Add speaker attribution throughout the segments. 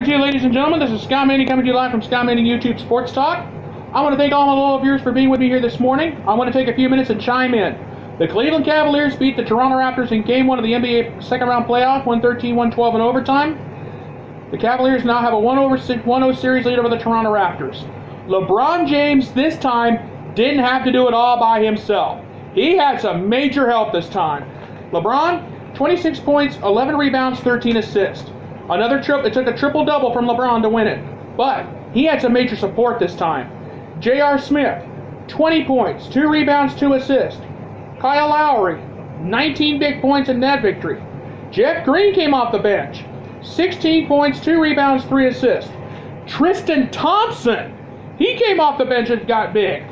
Speaker 1: To you, ladies and gentlemen, this is Scott Manning coming to you live from Scott Manning YouTube Sports Talk. I want to thank all my loyal viewers for being with me here this morning. I want to take a few minutes and chime in. The Cleveland Cavaliers beat the Toronto Raptors in Game 1 of the NBA second round playoff, 113-112 in overtime. The Cavaliers now have a 1-0 series lead over the Toronto Raptors. LeBron James this time didn't have to do it all by himself. He had some major help this time. LeBron, 26 points, 11 rebounds, 13 assists. It took a triple-double from LeBron to win it. But he had some major support this time. J.R. Smith, 20 points, 2 rebounds, 2 assists. Kyle Lowry, 19 big points in that victory. Jeff Green came off the bench. 16 points, 2 rebounds, 3 assists. Tristan Thompson, he came off the bench and got big.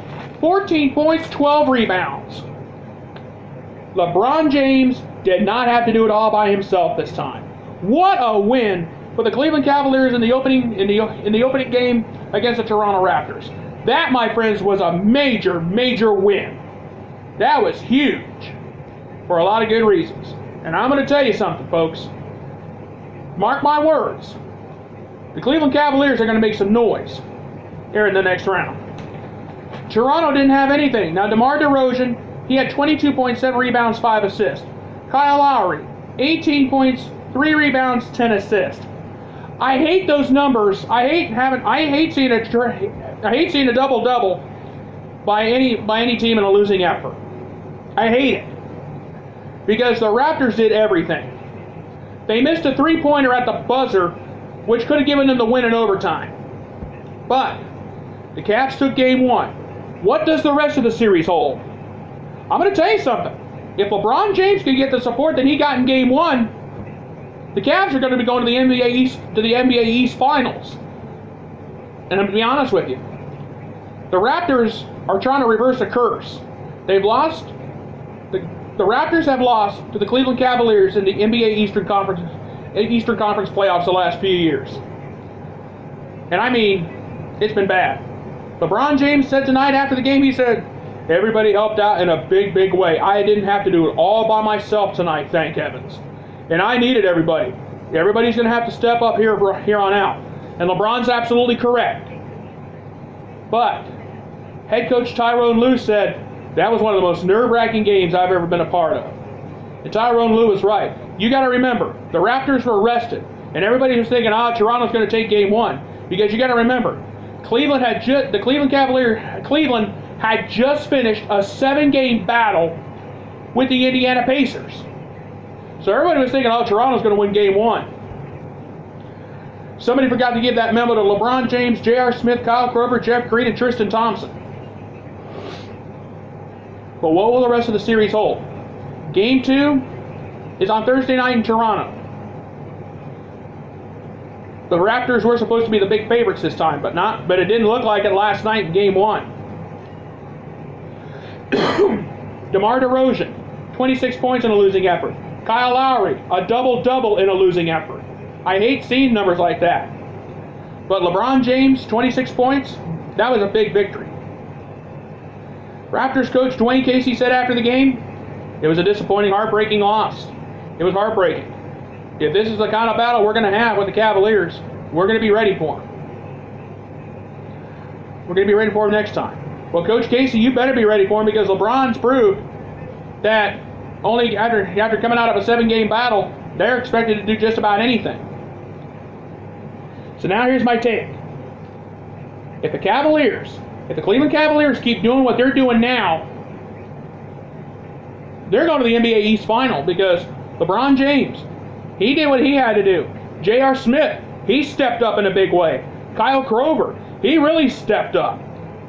Speaker 1: 14 points, 12 rebounds. LeBron James did not have to do it all by himself this time. What a win for the Cleveland Cavaliers in the opening game against the Toronto Raptors. That, my friends, was a major, major win. That was huge for a lot of good reasons. And I'm going to tell you something, folks. Mark my words. The Cleveland Cavaliers are going to make some noise here in the next round. Toronto didn't have anything. Now, DeMar DeRozan, he had 22.7 rebounds, 5 assists. Kyle Lowry, 18 points, 3 rebounds, 10 assists. I hate those numbers. I hate seeing a double-double by any team in a losing effort. I hate it because the Raptors did everything. They missed a three-pointer at the buzzer, which could have given them the win in overtime. But the Cavs took Game 1. What does the rest of the series hold? I'm going to tell you something. If LeBron James can get the support that he got in Game 1, the Cavs are going to be going to the NBA East Finals. And I'm going to be honest with you. The Raptors are trying to reverse a curse. They've lost. The Raptors have lost to the Cleveland Cavaliers in the NBA Eastern Conference playoffs the last few years. And I mean, it's been bad. LeBron James said tonight after the game, he said, everybody helped out in a big, big way. I didn't have to do it all by myself tonight, thank heavens. And I needed everybody. Everybody's going to have to step up here on out. And LeBron's absolutely correct. But head coach Tyronn Lue said that was one of the most nerve-wracking games I've ever been a part of. And Tyronn Lue was right. You got to remember, the Raptors were rested. And everybody was thinking, Toronto's going to take Game 1. Because you got to remember, Cleveland had just finished a 7-game battle with the Indiana Pacers. So everybody was thinking, Toronto's going to win Game 1. Somebody forgot to give that memo to LeBron James, J.R. Smith, Kyle Korver, Jeff Green, and Tristan Thompson. But what will the rest of the series hold? Game 2 is on Thursday night in Toronto. The Raptors were supposed to be the big favorites this time, but it didn't look like it last night in Game 1. DeMar DeRozan, 26 points in a losing effort. Kyle Lowry, a double-double in a losing effort. I hate seeing numbers like that. But LeBron James, 26 points, that was a big victory. Raptors coach Dwayne Casey said after the game, it was a disappointing, heartbreaking loss. It was heartbreaking. If this is the kind of battle we're going to have with the Cavaliers, we're going to be ready for them. We're going to be ready for them next time. Well, Coach Casey, you better be ready for him because LeBron's proved that only after coming out of a 7-game battle, they're expected to do just about anything. So now here's my take. If the Cleveland Cavaliers keep doing what they're doing now, they're going to the NBA East Final because LeBron James, he did what he had to do. J.R. Smith, he stepped up in a big way. Kyle Korver, he really stepped up.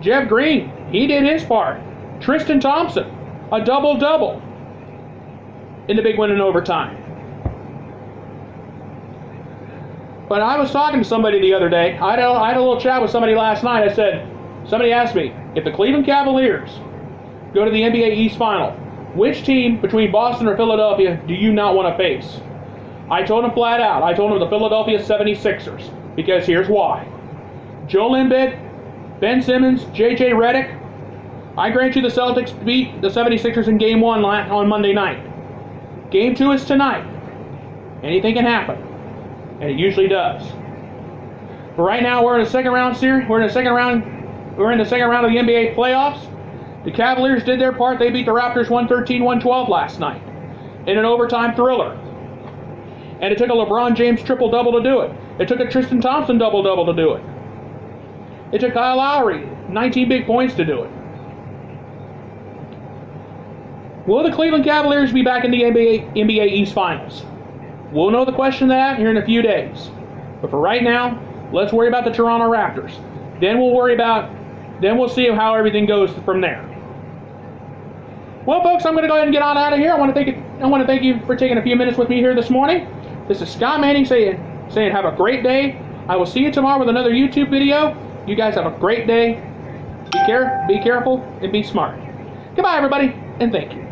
Speaker 1: Jeff Green, he did his part. Tristan Thompson, a double-double in the big win in overtime. But I was talking to somebody the other day. I had a little chat with somebody last night. Somebody asked me, if the Cleveland Cavaliers go to the NBA East Final, which team between Boston or Philadelphia do you not want to face? I told him flat out. I told him the Philadelphia 76ers. Because here's why. Joel Embiid, Ben Simmons, J.J. Redick. I grant you the Celtics beat the 76ers in Game 1 on Monday night. Game 2 is tonight. Anything can happen. And it usually does. But right now we're in the second round series. We're in the second round of the NBA playoffs. The Cavaliers did their part. They beat the Raptors 113-112 last night in an overtime thriller. And it took a LeBron James triple-double to do it. It took a Tristan Thompson double-double to do it. It took Kyle Lowry 19 big points to do it. Will the Cleveland Cavaliers be back in the NBA East Finals? We'll know the question of that here in a few days. But for right now, let's worry about the Toronto Raptors. Then we'll see how everything goes from there. Well, folks, I'm going to go ahead and get on out of here. I want to thank you for taking a few minutes with me here this morning. This is Scott Manning saying have a great day. I will see you tomorrow with another YouTube video. You guys have a great day. Be careful and be smart. Goodbye, everybody, and thank you.